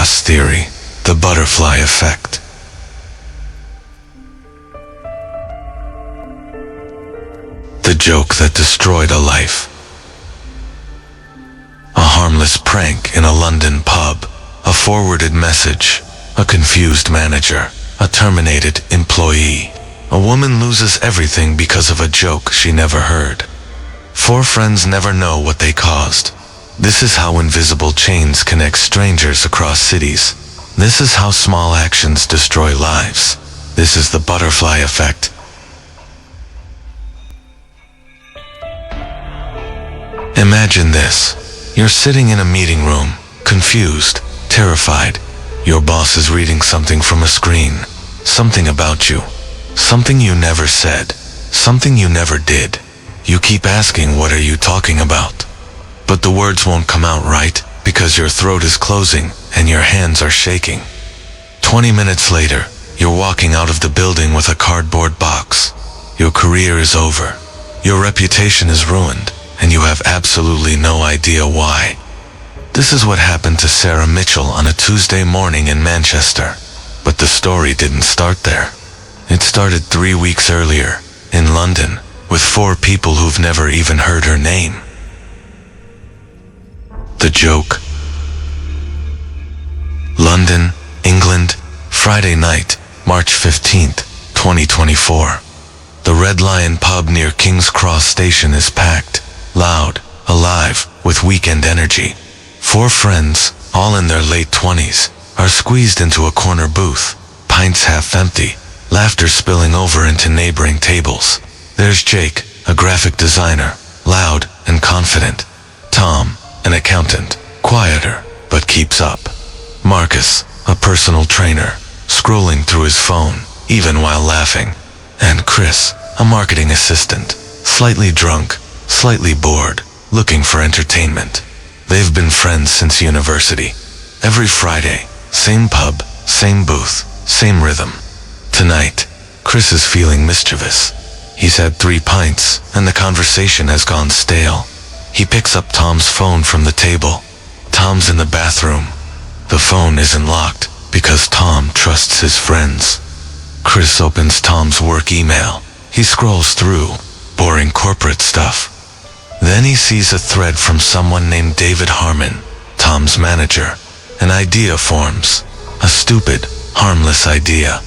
Chaos theory, the butterfly effect. The joke that destroyed a life. A harmless prank in a London pub, a forwarded message, a confused manager, a terminated employee. A woman loses everything because of a joke she never heard. 4 friends never know what they caused. This is how invisible chains connect strangers across cities. This is how small actions destroy lives. This is the butterfly effect. Imagine this. You're sitting in a meeting room, confused, terrified. Your boss is reading something from a screen. Something about you. Something you never said. Something you never did. You keep asking, what are you talking about? But the words won't come out right because your throat is closing and your hands are shaking. 20 minutes later, you're walking out of the building with a cardboard box. Your career is over. Your reputation is ruined, and you have absolutely no idea why. This is what happened to Sarah Mitchell on a Tuesday morning in Manchester. But the story didn't start there. It started 3 weeks earlier, in London, with 4 people who've never even heard her name. The joke. London, England, Friday night, March 15th, 2024. The Red Lion pub near King's Cross Station is packed, loud, alive, with weekend energy. 4 friends, all in their late 20s, are squeezed into a corner booth, pints half empty, laughter spilling over into neighboring tables. There's Jake, a graphic designer, loud and confident. Tom, an accountant, quieter, but keeps up. Marcus, a personal trainer, scrolling through his phone, even while laughing. And Chris, a marketing assistant, slightly drunk, slightly bored, looking for entertainment. They've been friends since university. Every Friday, same pub, same booth, same rhythm. Tonight, Chris is feeling mischievous. He's had 3 pints, and the conversation has gone stale. He picks up Tom's phone from the table. Tom's in the bathroom. The phone isn't locked, because Tom trusts his friends. Chris opens Tom's work email. He scrolls through, boring corporate stuff. Then he sees a thread from someone named David Harmon, Tom's manager. An idea forms. A stupid, harmless idea.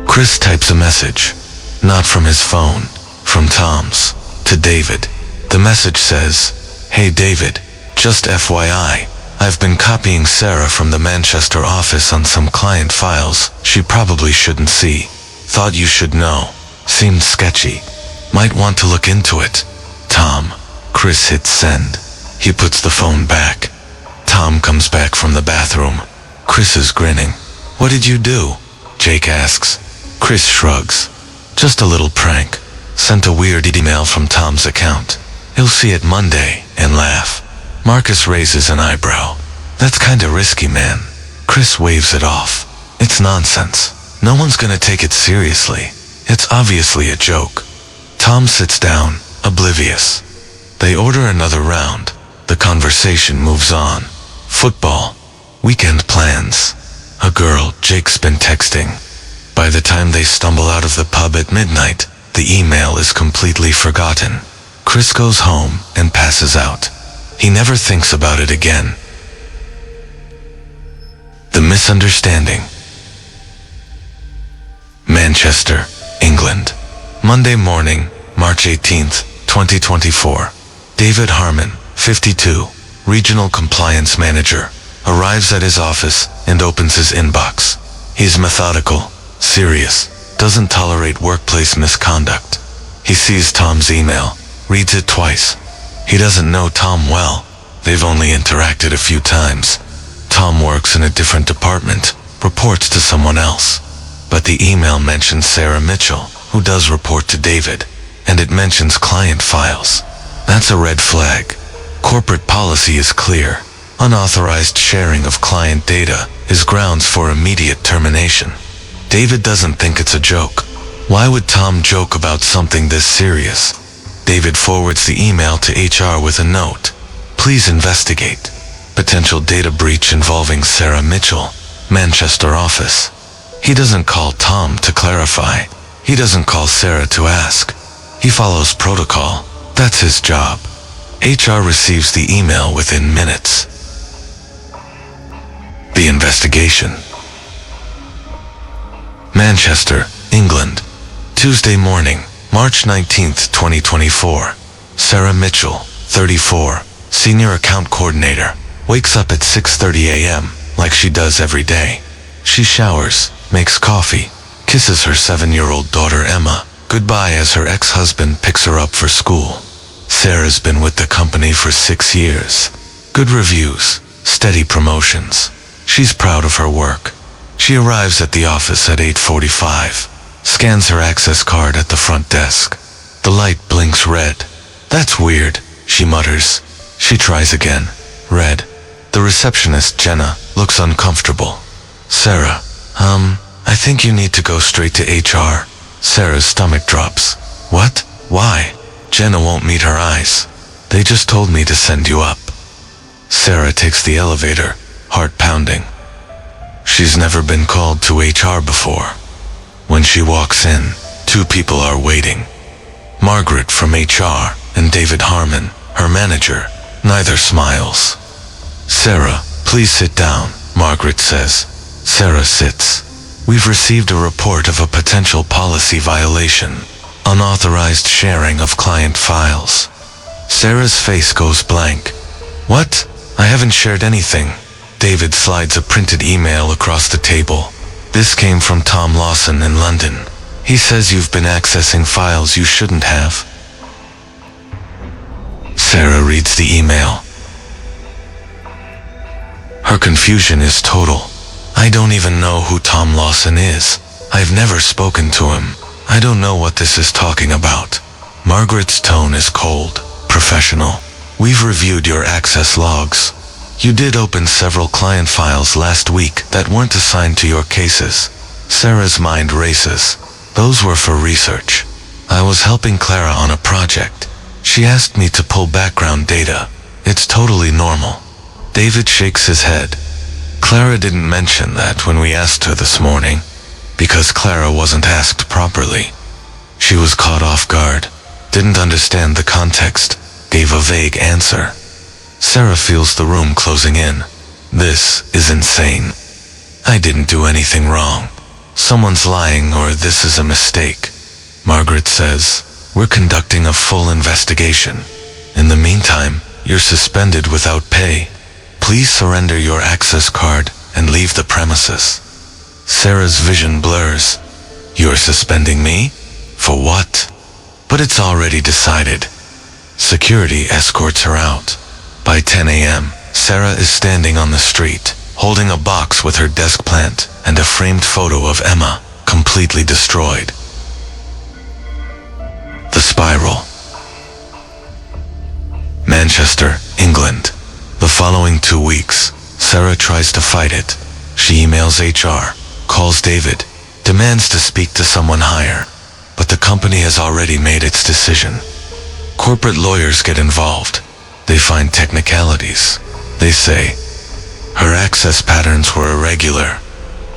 Chris types a message, not from his phone, from Tom's, to David. The message says, "Hey David, just FYI, I've been copying Sarah from the Manchester office on some client files she probably shouldn't see. Thought you should know. Seemed sketchy. Might want to look into it. Tom." Chris hits send. He puts the phone back. Tom comes back from the bathroom. Chris is grinning. "What did you do?" Jake asks. Chris shrugs. "Just a little prank. Sent a weird email from Tom's account. He'll see it Monday and laugh." Marcus raises an eyebrow. "That's kinda risky, man." Chris waves it off. "It's nonsense. No one's gonna take it seriously. It's obviously a joke." Tom sits down, oblivious. They order another round. The conversation moves on. Football. Weekend plans. A girl Jake's been texting. By the time they stumble out of the pub at midnight, the email is completely forgotten. Chris goes home and passes out. He never thinks about it again. The misunderstanding. Manchester, England. Monday morning, March 18th, 2024. David Harmon, 52, Regional Compliance Manager, arrives at his office and opens his inbox. He's methodical, serious, doesn't tolerate workplace misconduct. He sees Tom's email, reads it twice. He doesn't know Tom well. They've only interacted a few times. Tom works in a different department, reports to someone else. But the email mentions Sarah Mitchell, who does report to David, and it mentions client files. That's a red flag. Corporate policy is clear. Unauthorized sharing of client data is grounds for immediate termination. David doesn't think it's a joke. Why would Tom joke about something this serious? David forwards the email to HR with a note. "Please investigate." potential data breach involving Sarah Mitchell, Manchester office. He doesn't call Tom to clarify. He doesn't call Sarah to ask. He follows protocol. That's his job. HR receives the email within minutes. The investigation. Manchester, England. Tuesday morning, March 19th, 2024. Sarah Mitchell, 34, Senior Account Coordinator, wakes up at 6:30 a.m. like she does every day. She showers, makes coffee, kisses her 7-year-old daughter Emma goodbye as her ex-husband picks her up for school. Sarah's been with the company for 6 years. Good reviews, steady promotions. She's proud of her work. She arrives at the office at 8:45, scans her access card at the front desk. The light blinks red. That's weird, she mutters. She tries again. Red. The receptionist, Jenna, looks uncomfortable. Sarah, I think you need to go straight to HR. Sarah's stomach drops. What? Why? Jenna won't meet her eyes. They just told me to send you up. Sarah takes the elevator, heart pounding. She's never been called to HR before. When she walks in, 2 people are waiting. Margaret from HR and David Harmon, her manager. Neither smiles. Sarah, please sit down, Margaret says. Sarah sits. We've received a report of a potential policy violation. Unauthorized sharing of client files. Sarah's face goes blank. What? I haven't shared anything. David slides a printed email across the table. This came from Tom Lawson in London. He says you've been accessing files you shouldn't have. Sarah reads the email. Her confusion is total. I don't even know who Tom Lawson is. I've never spoken to him. I don't know what this is talking about. Margaret's tone is cold, professional. We've reviewed your access logs. You did open several client files last week that weren't assigned to your cases. Sarah's mind races. Those were for research. I was helping Clara on a project. She asked me to pull background data. It's totally normal. David shakes his head. Clara didn't mention that when we asked her this morning, because Clara wasn't asked properly. She was caught off guard, didn't understand the context, gave a vague answer. Sarah feels the room closing in. This is insane. I didn't do anything wrong. Someone's lying or this is a mistake. Margaret says, we're conducting a full investigation. In the meantime, you're suspended without pay. Please surrender your access card and leave the premises. Sarah's vision blurs. You're suspending me? For what? But it's already decided. Security escorts her out. By 10 a.m., Sarah is standing on the street, holding a box with her desk plant and a framed photo of Emma, completely destroyed. The spiral. Manchester, England. The following 2 weeks, Sarah tries to fight it. She emails HR, calls David, demands to speak to someone higher, but the company has already made its decision. Corporate lawyers get involved. They find technicalities. They say her access patterns were irregular,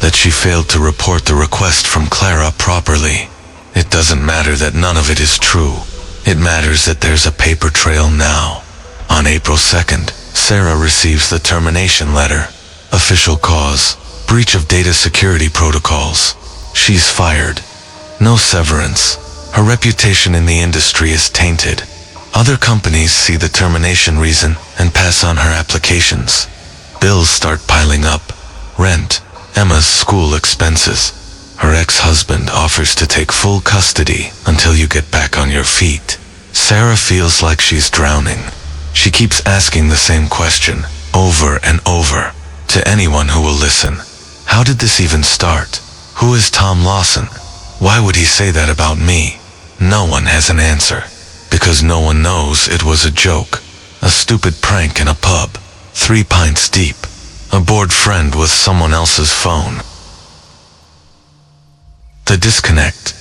that she failed to report the request from Clara properly. It doesn't matter that none of it is true. It matters that there's a paper trail now. On April 2nd, Sarah receives the termination letter. Official cause, breach of data security protocols. She's fired. No severance. Her reputation in the industry is tainted. Other companies see the termination reason and pass on her applications. Bills start piling up. Rent, Emma's school expenses. Her ex-husband offers to take full custody until you get back on your feet. Sarah feels like she's drowning. She keeps asking the same question, over and over, to anyone who will listen. How did this even start? Who is Tom Lawson? Why would he say that about me? No one has an answer, because no one knows it was a joke, a stupid prank in a pub, 3 pints deep, a bored friend with someone else's phone. The disconnect.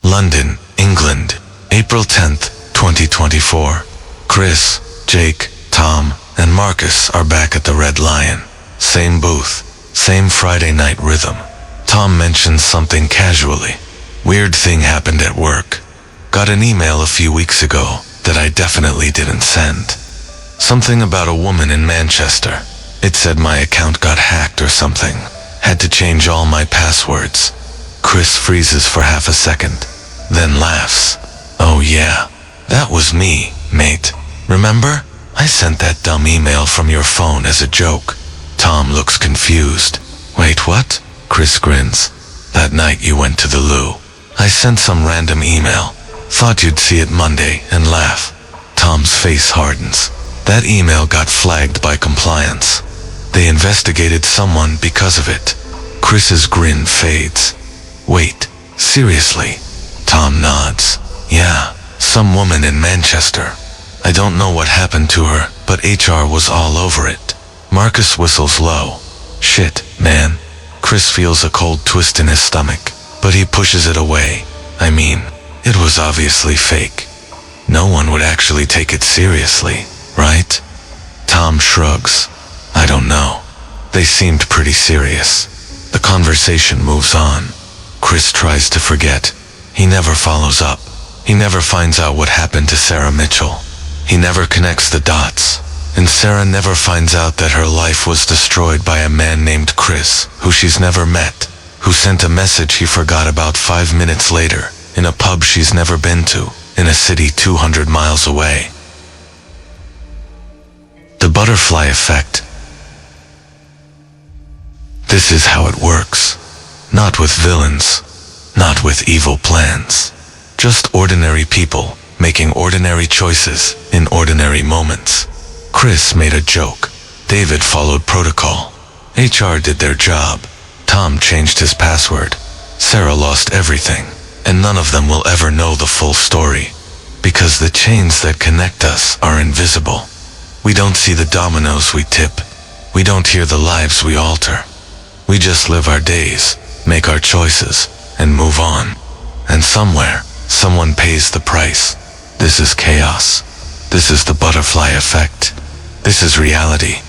London, England, April 10th, 2024. Chris, Jake, Tom and Marcus are back at the Red Lion. Same booth, same Friday night rhythm. Tom mentions something casually. Weird thing happened at work. Got an email a few weeks ago that I definitely didn't send. Something about a woman in Manchester. It said my account got hacked or something. Had to change all my passwords. Chris freezes for half a second, then laughs. Oh yeah, that was me, mate. Remember? I sent that dumb email from your phone as a joke. Tom looks confused. Wait, what? Chris grins. That night you went to the loo. I sent some random email. Thought you'd see it Monday and laugh. Tom's face hardens. That email got flagged by compliance. They investigated someone because of it. Chris's grin fades. Wait, seriously? Tom nods. Yeah, some woman in Manchester. I don't know what happened to her, but HR was all over it. Marcus whistles low. Shit, man. Chris feels a cold twist in his stomach, but he pushes it away. I mean, it was obviously fake. No one would actually take it seriously, right? Tom shrugs. I don't know. They seemed pretty serious. The conversation moves on. Chris tries to forget. He never follows up. He never finds out what happened to Sarah Mitchell. He never connects the dots. And Sarah never finds out that her life was destroyed by a man named Chris, who she's never met, who sent a message he forgot about 5 minutes later, in a pub she's never been to, in a city 200 miles away. The butterfly effect. This is how it works. Not with villains, not with evil plans. Just ordinary people, making ordinary choices in ordinary moments. Chris made a joke. David followed protocol. HR did their job. Tom changed his password. Sarah lost everything. And none of them will ever know the full story. Because the chains that connect us are invisible. We don't see the dominoes we tip. We don't hear the lives we alter. We just live our days, make our choices, and move on. And somewhere, someone pays the price. This is chaos. This is the butterfly effect. This is reality.